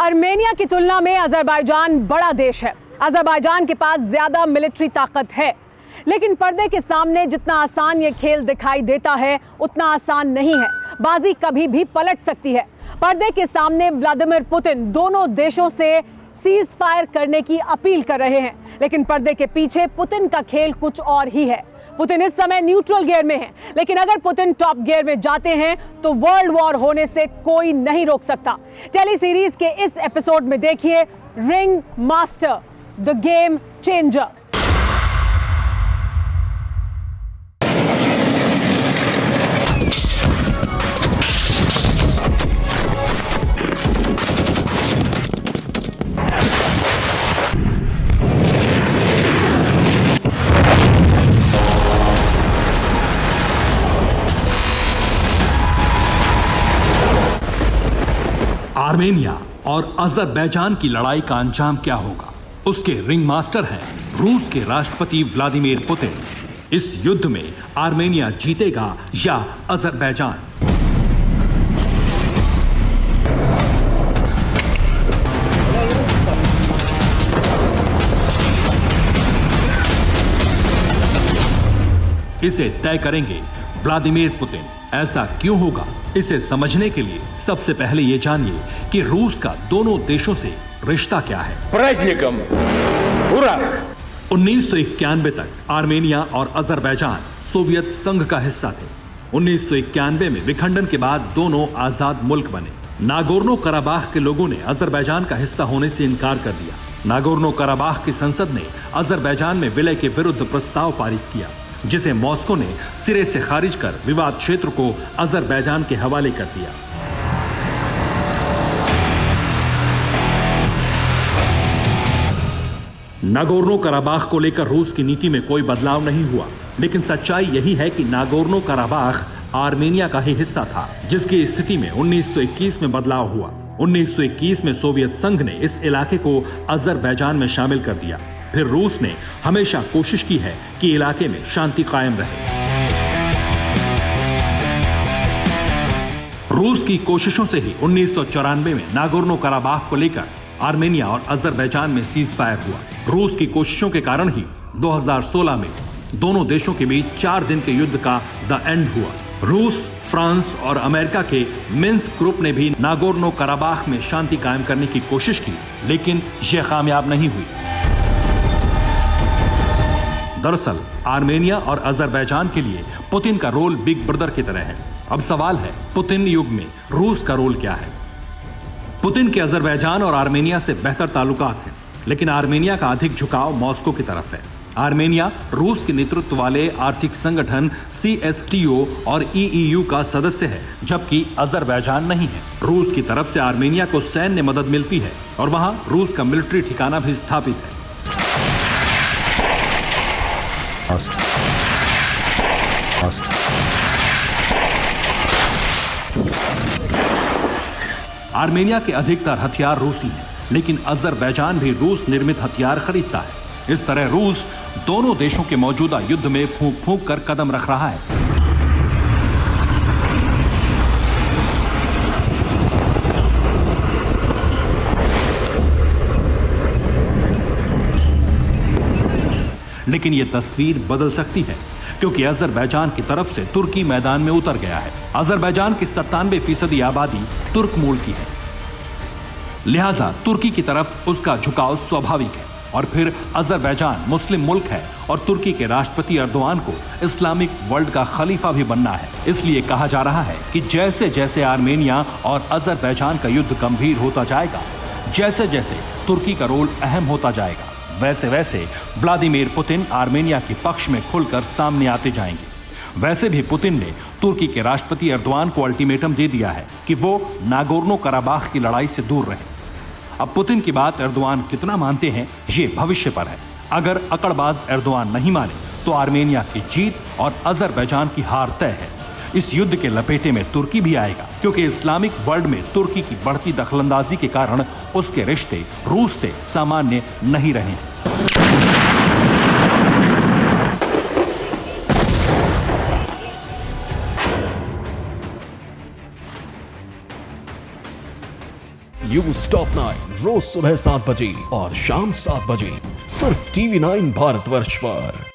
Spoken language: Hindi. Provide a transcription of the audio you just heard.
आर्मेनिया की तुलना में अजरबैजान बड़ा देश है। अजरबैजान के पास ज्यादा मिलिट्री ताकत है, लेकिन पर्दे के सामने जितना आसान ये खेल दिखाई देता है उतना आसान नहीं है। बाजी कभी भी पलट सकती है। पर्दे के सामने व्लादिमीर पुतिन दोनों देशों से सीज फायर करने की अपील कर रहे हैं, लेकिन पर्दे के पीछे पुतिन का खेल कुछ और ही है। पुतिन इस समय न्यूट्रल गियर में है, लेकिन अगर पुतिन टॉप गियर में जाते हैं तो वर्ल्ड वॉर होने से कोई नहीं रोक सकता। टेली सीरीज के इस एपिसोड में देखिए ring master, the game changer. Armenia और अजरबैजान की लड़ाई का अंजाम क्या होगा? उसके रिंग मास्टर हैं रूस के राष्ट्रपति व्लादिमीर पुतिन। इस युद्ध में आर्मेनिया जीतेगा या अजरबैजान? इसे तय करेंगे व्लादिमीर पुतिन। ऐसा क्यों होगा, इसे समझने के लिए सबसे पहले ये जानिए कि रूस का दोनों देशों से रिश्ता क्या है। Праздником! Ура! 1991 तक आर्मेनिया और अजरबैजान सोवियत संघ का हिस्सा थे। 1991 में विखंडन के बाद दोनों आजाद मुल्क बने। नागोर्नो कराबाख के लोगों ने अजरबैजान का हिस्सा होने से इनकार कर दिया। नागोर्नो कराबाख की संसद ने अजरबैजान में विलय के विरुद्ध प्रस्ताव पारित किया, जिसे मॉस्को ने सिरे से खारिज कर विवाद क्षेत्र को अजरबैजान के हवाले कर दिया। नागोर्नो कराबाख को लेकर रूस की नीति में कोई बदलाव नहीं हुआ, लेकिन सच्चाई यही है कि नागोर्नो कराबाख आर्मेनिया का ही हिस्सा था, जिसकी स्थिति में 1921 में बदलाव हुआ। 1921 में सोवियत संघ ने इस इलाके को अजरबैजान में शामिल कर दिया। फिर रूस ने हमेशा कोशिश की है कि इलाके में शांति कायम रहे। रूस की कोशिशों से ही 1994 में नागोर्नो कराबाख को लेकर आर्मेनिया और अजरबैजान में सीज फायर हुआ। रूस की कोशिशों के कारण ही 2016 में दोनों देशों के बीच 4 दिन के युद्ध का द एंड हुआ। रूस, फ्रांस और अमेरिका के मिन्स्क ग्रुप ने भी नागोर्नो कराबाख में शांति कायम करने की कोशिश की, लेकिन यह कामयाब नहीं हुई। दरअसल आर्मेनिया और अजरबैजान के लिए पुतिन का रोल बिग ब्रदर की तरह है। अब सवाल है, पुतिन युग में रूस का रोल क्या है? पुतिन के अजरबैजान और आर्मेनिया से बेहतर ताल्लुकात हैं, लेकिन आर्मेनिया का अधिक झुकाव मॉस्को की तरफ है। आर्मेनिया रूस के नेतृत्व वाले आर्थिक संगठन CSTO और EU का सदस्य है, जबकि अजरबैजान नहीं है। रूस की तरफ से आर्मेनिया को सैन्य मदद मिलती है और वहां रूस का मिलिट्री ठिकाना भी स्थापित है। आर्मेनिया के अधिकतर हथियार रूसी हैं, लेकिन अजरबैजान भी रूस निर्मित हथियार खरीदता है। इस तरह रूस दोनों देशों के मौजूदा युद्ध में फूंक फूंक कर कदम रख रहा है। लेकिन यह तस्वीर बदल सकती है, क्योंकि अजरबैजान की तरफ से तुर्की मैदान में उतर गया है। अजरबैजान की 97% आबादी तुर्क मूल की है, लिहाजा तुर्की की तरफ उसका झुकाव स्वाभाविक है। और फिर अजरबैजान मुस्लिम मुल्क है और तुर्की के राष्ट्रपति एर्दोआन को इस्लामिक वर्ल्ड का खलीफा भी बनना है। इसलिए कहा जा रहा है कि जैसे जैसे आर्मेनिया और अजरबैजान का युद्ध गंभीर होता जाएगा, जैसे जैसे तुर्की का रोल अहम होता जाएगा, वैसे वैसे व्लादिमीर पुतिन आर्मेनिया के पक्ष में खुलकर सामने आते जाएंगे। वैसे भी पुतिन ने तुर्की के राष्ट्रपति एर्दोआन को अल्टीमेटम दे दिया है कि वो नागोर्नो कराबाख की लड़ाई से दूर रहे। अब पुतिन की बात एर्दोआन कितना मानते हैं, ये भविष्य पर है। अगर अकड़बाज एर्दोआन नहीं माने तो आर्मेनिया की जीत और अजरबैजान की हार तय है। इस युद्ध के लपेटे में तुर्की भी आएगा, क्योंकि इस्लामिक वर्ल्ड में तुर्की की बढ़ती दखलंदाजी के कारण उसके रिश्ते रूस से सामान्य नहीं रहे हैं। न्यूज टॉप 9 रोज सुबह 7 बजे और शाम 7 बजे सिर्फ TV9 भारतवर्ष पर।